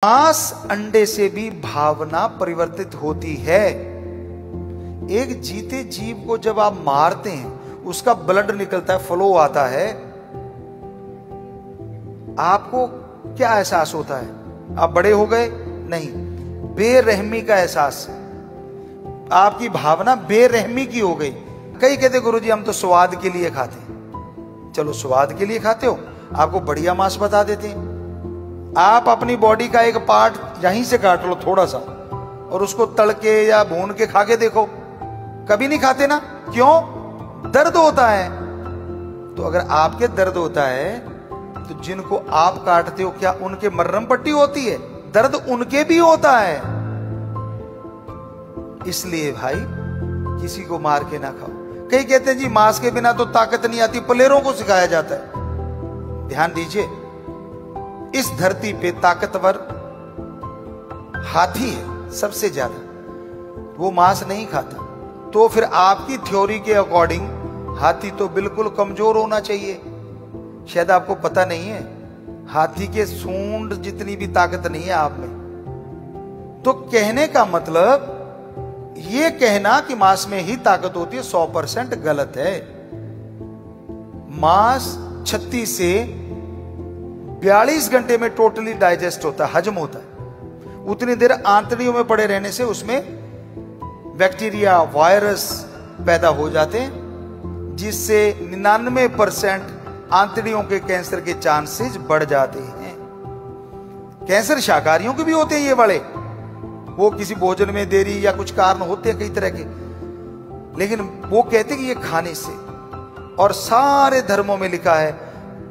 मांस अंडे से भी भावना परिवर्तित होती है। एक जीते जीव को जब आप मारते हैं, उसका ब्लड निकलता है, फ्लो आता है, आपको क्या एहसास होता है? आप बड़े हो गए? नहीं, बेरहमी का एहसास। आपकी भावना बेरहमी की हो गई। कई कहते गुरुजी हम तो स्वाद के लिए खाते हैं। चलो स्वाद के लिए खाते हो, आपको बढ़िया मांस बता देते हैं। आप अपनी बॉडी का एक पार्ट यहीं से काट लो थोड़ा सा, और उसको तड़के या भून के खा के देखो। कभी नहीं खाते ना? क्यों? दर्द होता है। तो अगर आपके दर्द होता है तो जिनको आप काटते हो, क्या उनके मर्रम पट्टी होती है? दर्द उनके भी होता है। इसलिए भाई किसी को मार के ना खाओ। कई कहते हैं जी मांस के बिना तो ताकत नहीं आती, पलेरों को सिखाया जाता है। ध्यान दीजिए, इस धरती पे ताकतवर हाथी है सबसे ज्यादा, वो मांस नहीं खाता। तो फिर आपकी थ्योरी के अकॉर्डिंग हाथी तो बिल्कुल कमजोर होना चाहिए। शायद आपको पता नहीं है, हाथी के सूंड जितनी भी ताकत नहीं है आप में। तो कहने का मतलब ये कहना कि मांस में ही ताकत होती है 100% गलत है। मांस 36 से 42 घंटे में टोटली डाइजेस्ट होता है, हजम होता है। उतनी देर आंतड़ियों में पड़े रहने से उसमें बैक्टीरिया, वायरस पैदा हो जाते हैं, जिससे 99% आंतड़ियों के कैंसर के चांसेस बढ़ जाते हैं। कैंसर शाकाहारियों के भी होते हैं ये बड़े, वो किसी भोजन में देरी या कुछ कारण होते हैं कई तरह के, लेकिन वो कहते हैं कि ये खाने से। और सारे धर्मों में लिखा है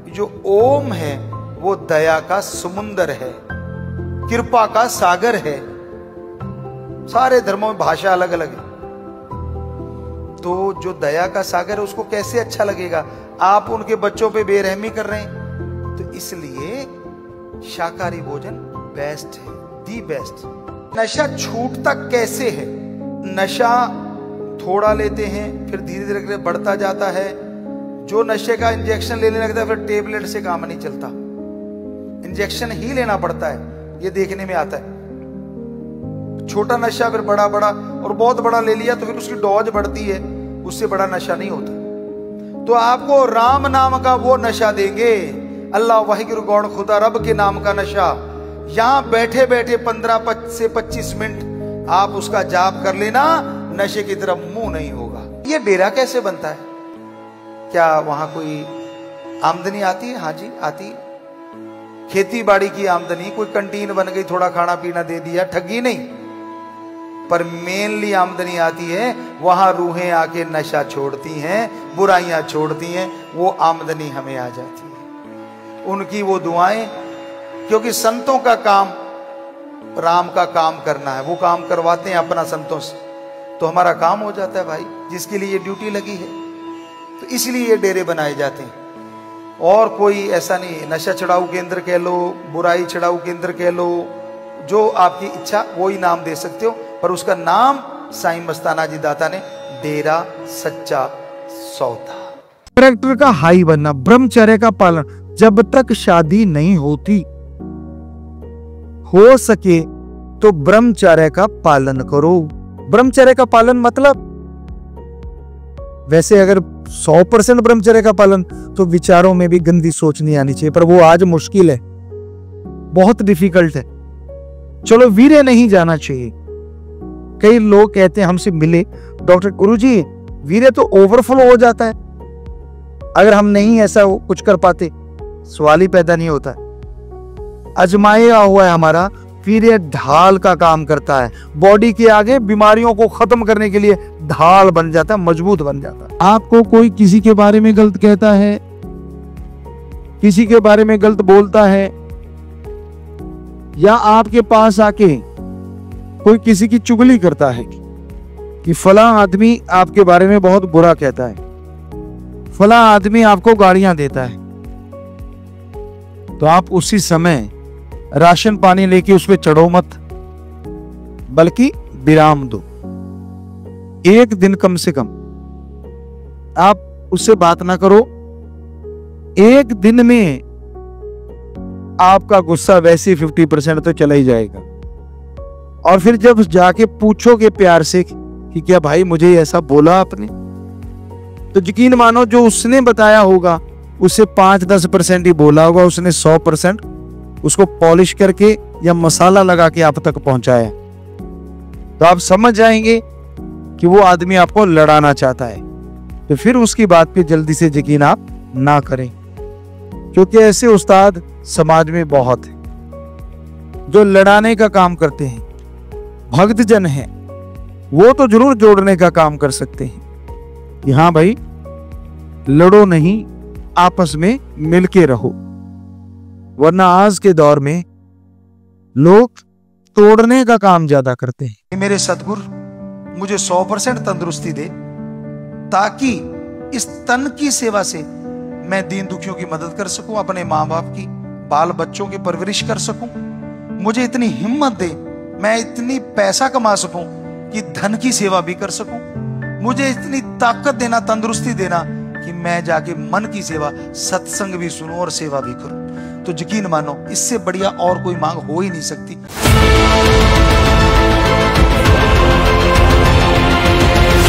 जो ओम है वो दया का समुंदर है, कृपा का सागर है। सारे धर्मों में भाषा अलग अलग है। तो जो दया का सागर है उसको कैसे अच्छा लगेगा? आप उनके बच्चों पे बेरहमी कर रहे हैं। तो इसलिए शाकाहारी भोजन बेस्ट है, दी बेस्ट। नशा छूटता कैसे है? नशा थोड़ा लेते हैं, फिर धीरे धीरे करके बढ़ता जाता है। जो नशे का इंजेक्शन लेने लगता है, फिर टेबलेट से काम नहीं चलता, इंजेक्शन ही लेना पड़ता है। ये देखने में आता है। छोटा नशा फिर बड़ा बड़ा, और बहुत बड़ा ले लिया तो फिर उसकी डोज बढ़ती है, उससे बड़ा नशा नहीं होता। तो आपको राम नाम का वो नशा देंगे, अल्लाह वाहिगुरु गौड़ खुदा रब के नाम का नशा। यहां बैठे बैठे 15 से 25 मिनट आप उसका जाप कर लेना, नशे की तरफ मुंह नहीं होगा। ये डेरा कैसे बनता है? क्या वहां कोई आमदनी आती है? हाँ जी आती है। खेती बाड़ी की आमदनी, कोई कंटीन बन गई, थोड़ा खाना पीना दे दिया, ठगी नहीं। पर मेनली आमदनी आती है वहां रूहें आके नशा छोड़ती हैं, बुराइयां छोड़ती हैं, वो आमदनी हमें आ जाती है। उनकी वो दुआएं, क्योंकि संतों का काम राम का काम करना है, वो काम करवाते हैं अपना संतों से, तो हमारा काम हो जाता है भाई, जिसके लिए ये ड्यूटी लगी है। तो इसलिए ये डेरे बनाए जाते हैं। और कोई ऐसा नहीं, नशा छुड़ाऊ केंद्र कह लो, बुराई छुड़ाऊ केंद्र कह लो, जो आपकी इच्छा वो ही नाम दे सकते हो, पर उसका नाम साईं मस्ताना जी दाता ने डेरा सच्चा सौदा। कैरेक्टर का हाई बनना, ब्रह्मचर्य का पालन। जब तक शादी नहीं होती, हो सके तो ब्रह्मचर्य का पालन करो। ब्रह्मचर्य का पालन मतलब, वैसे अगर 100% ब्रह्मचर्य का पालन तो विचारों में भी गंदी सोच नहीं आनी चाहिए, पर वो आज मुश्किल है, बहुत डिफिकल्ट है। चलो वीर्य नहीं जाना चाहिए। कई लोग कहते हैं हमसे मिले, डॉक्टर गुरुजी वीर्य तो ओवरफ्लो हो जाता है, अगर हम नहीं ऐसा कुछ कर पाते, सवाल ही पैदा नहीं होता। अजमाया हुआ है हमारा, वीर्य ढाल का काम करता है, बॉडी के आगे बीमारियों को खत्म करने के लिए ढाल बन जाता है, मजबूत बन जाता है। आपको कोई किसी के बारे में गलत कहता है, किसी के बारे में गलत बोलता है, या आपके पास आके कोई किसी की चुगली करता है कि फला आदमी आपके बारे में बहुत बुरा कहता है, फला आदमी आपको गालियां देता है, तो आप उसी समय राशन पानी लेके उस पर चढ़ो मत, बल्कि विराम दो। एक दिन कम से कम आप उससे बात ना करो। एक दिन में आपका गुस्सा वैसे 50% तो चला ही जाएगा। और फिर जब जाके पूछोगे प्यार से कि क्या भाई मुझे ऐसा बोला आपने, तो यकीन मानो जो उसने बताया होगा उससे 5-10% ही बोला होगा, उसने 100% उसको पॉलिश करके या मसाला लगा के आप तक पहुंचाया। तो आप समझ जाएंगे कि वो आदमी आपको लड़ाना चाहता है। तो फिर उसकी बात पे जल्दी से यकीन आप ना करें, क्योंकि ऐसे उस्ताद समाज में बहुत हैं जो लड़ाने का काम करते हैं। भक्तजन हैं वो तो जरूर जोड़ने का काम कर सकते हैं कि हाँ भाई लड़ो नहीं, आपस में मिलके रहो। वरना आज के दौर में लोग तोड़ने का काम ज्यादा करते हैं। मेरे सतगुरु मुझे 100% तंदुरुस्ती दे, ताकि इस तन की सेवा से मैं दीन दुखियों की मदद कर सकूं, अपने माँ बाप की, बाल बच्चों की परवरिश कर सकूं। मुझे इतनी हिम्मत दे, मैं इतनी पैसा कमा सकूं कि धन की सेवा भी कर सकूं। मुझे इतनी ताकत देना, तंदुरुस्ती देना कि मैं जाके मन की सेवा, सत्संग भी सुनूं और सेवा भी करूं। तो यकीन मानो इससे बढ़िया और कोई मांग हो ही नहीं सकती।